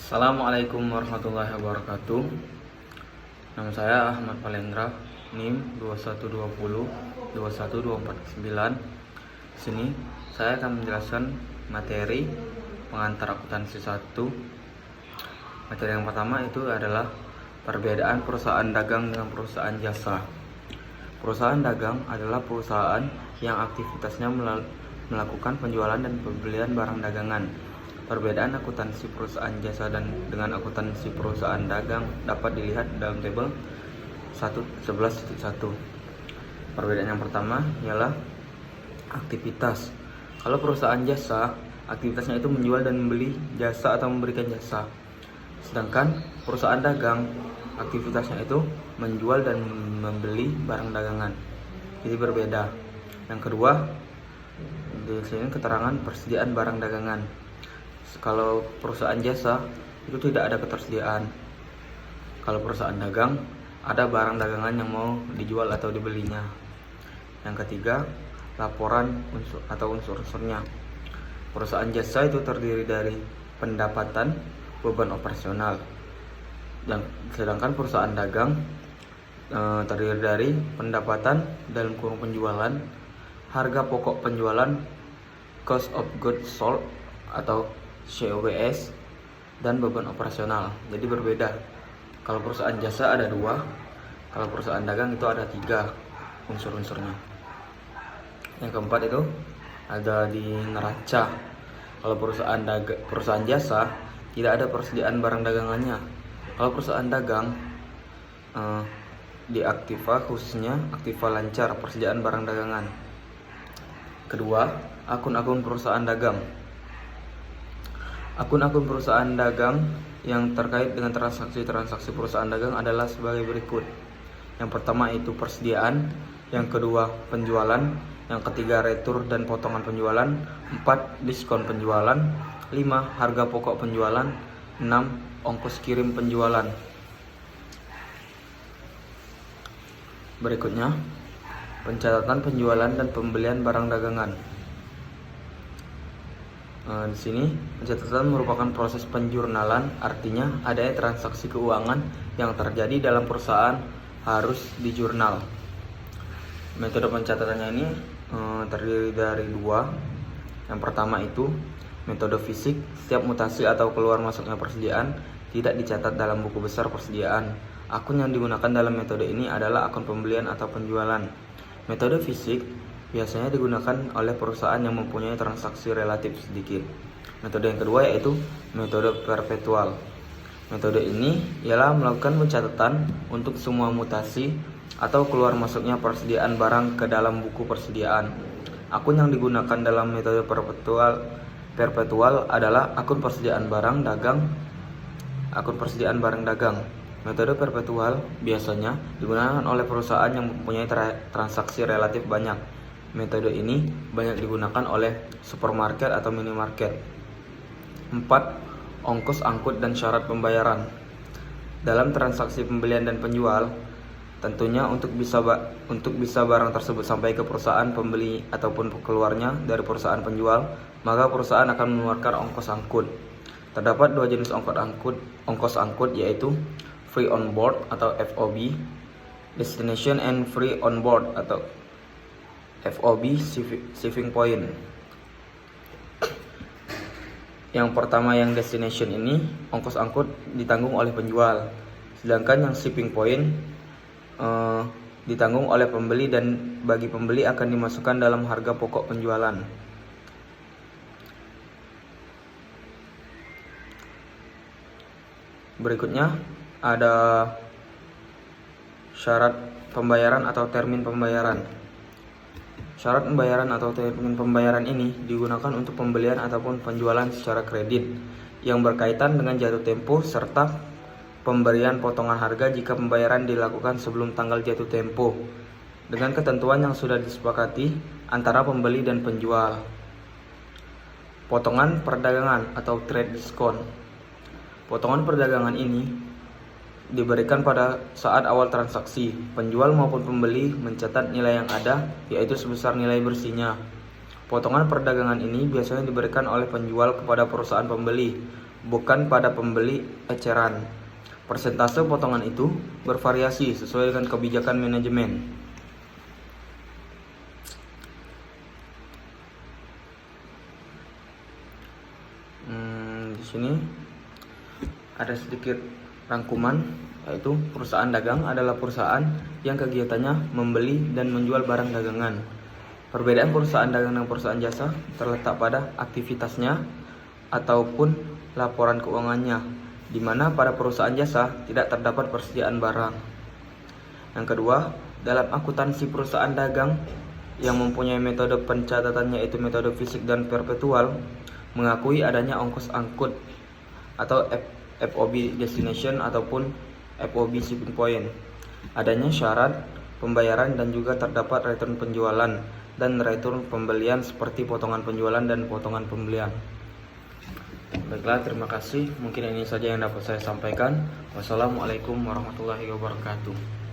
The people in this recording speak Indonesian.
Assalamualaikum warahmatullahi wabarakatuh. Nama saya Ahmad Palendra, NIM 212021249. Di sini saya akan menjelaskan materi pengantar akuntansi 1. Materi yang pertama itu adalah perbedaan perusahaan dagang dengan perusahaan jasa. Perusahaan dagang adalah perusahaan yang aktivitasnya melakukan penjualan dan pembelian barang dagangan. Perbedaan akuntansi perusahaan jasa dan dengan akuntansi perusahaan dagang dapat dilihat dalam tabel 11.1. Perbedaan yang pertama ialah aktivitas. Kalau perusahaan jasa, aktivitasnya itu menjual dan membeli jasa atau memberikan jasa. Sedangkan perusahaan dagang, aktivitasnya itu menjual dan membeli barang dagangan. Jadi berbeda. Yang kedua, di sini keterangan persediaan barang dagangan. Kalau perusahaan jasa itu tidak ada ketersediaan. Kalau perusahaan dagang ada barang dagangan yang mau dijual atau dibelinya. Yang ketiga, laporan unsur-unsurnya. Perusahaan jasa itu terdiri dari pendapatan, beban operasional. Dan sedangkan perusahaan dagang terdiri dari pendapatan dalam kurung penjualan, harga pokok penjualan, cost of goods sold atau COGS, dan beban operasional. Jadi berbeda. Kalau perusahaan jasa ada 2, kalau perusahaan dagang itu ada 3 unsur-unsurnya. Yang keempat itu ada di neraca. Kalau perusahaan jasa tidak ada persediaan barang dagangannya. Kalau perusahaan dagang di aktiva, khususnya aktiva lancar persediaan barang dagangan. Kedua, akun-akun perusahaan dagang. Akun-akun perusahaan dagang yang terkait dengan transaksi-transaksi perusahaan dagang adalah sebagai berikut. Yang pertama itu persediaan, yang kedua penjualan, yang ketiga retur dan potongan penjualan, 4 diskon penjualan, 5 harga pokok penjualan, 6 ongkos kirim penjualan. Berikutnya, pencatatan penjualan dan pembelian barang dagangan. Di sini pencatatan merupakan proses penjurnalan, artinya adanya transaksi keuangan yang terjadi dalam perusahaan harus dijurnal. Metode pencatatannya ini terdiri dari 2. Yang pertama itu metode fisik. Setiap mutasi atau keluar masuknya persediaan tidak dicatat dalam buku besar persediaan. Akun yang digunakan dalam metode ini adalah akun pembelian atau penjualan. Metode fisik biasanya digunakan oleh perusahaan yang mempunyai transaksi relatif sedikit. Metode yang kedua yaitu metode perpetual. Metode ini ialah melakukan pencatatan untuk semua mutasi atau keluar masuknya persediaan barang ke dalam buku persediaan. Akun yang digunakan dalam metode perpetual adalah akun persediaan barang dagang. Metode perpetual biasanya digunakan oleh perusahaan yang mempunyai transaksi relatif banyak. Metode ini banyak digunakan oleh supermarket atau minimarket. 4. Ongkos angkut dan syarat pembayaran. Dalam transaksi pembelian dan penjual, tentunya untuk bisa barang tersebut sampai ke perusahaan pembeli ataupun keluarnya dari perusahaan penjual, maka perusahaan akan mengeluarkan ongkos angkut. Terdapat 2 jenis ongkos angkut yaitu free on board atau FOB, destination and free on board atau FOB shipping point. Yang pertama yang destination ini ongkos angkut ditanggung oleh penjual, sedangkan yang shipping point ditanggung oleh pembeli dan bagi pembeli akan dimasukkan dalam harga pokok penjualan. Berikutnya ada syarat pembayaran atau termin pembayaran. Syarat pembayaran atau termin pembayaran ini digunakan untuk pembelian ataupun penjualan secara kredit yang berkaitan dengan jatuh tempo serta pemberian potongan harga jika pembayaran dilakukan sebelum tanggal jatuh tempo dengan ketentuan yang sudah disepakati antara pembeli dan penjual. Potongan perdagangan atau trade discount. Potongan perdagangan ini diberikan pada saat awal transaksi. Penjual maupun pembeli mencatat nilai yang ada, yaitu sebesar nilai bersihnya. Potongan perdagangan ini biasanya diberikan oleh penjual kepada perusahaan pembeli bukan pada pembeli eceran. Persentase potongan itu bervariasi sesuai dengan kebijakan manajemen. Di sini ada sedikit rangkuman, yaitu perusahaan dagang adalah perusahaan yang kegiatannya membeli dan menjual barang dagangan. Perbedaan perusahaan dagang dan perusahaan jasa terletak pada aktivitasnya ataupun laporan keuangannya, di mana pada perusahaan jasa tidak terdapat persediaan barang. Yang kedua, dalam akuntansi perusahaan dagang yang mempunyai metode pencatatannya yaitu metode fisik dan perpetual, mengakui adanya ongkos angkut atau FOB destination ataupun FOB shipping point, adanya syarat pembayaran dan juga terdapat return penjualan dan return pembelian seperti potongan penjualan dan potongan pembelian. Baiklah, terima kasih. Mungkin ini saja yang dapat saya sampaikan. Wassalamualaikum warahmatullahi wabarakatuh.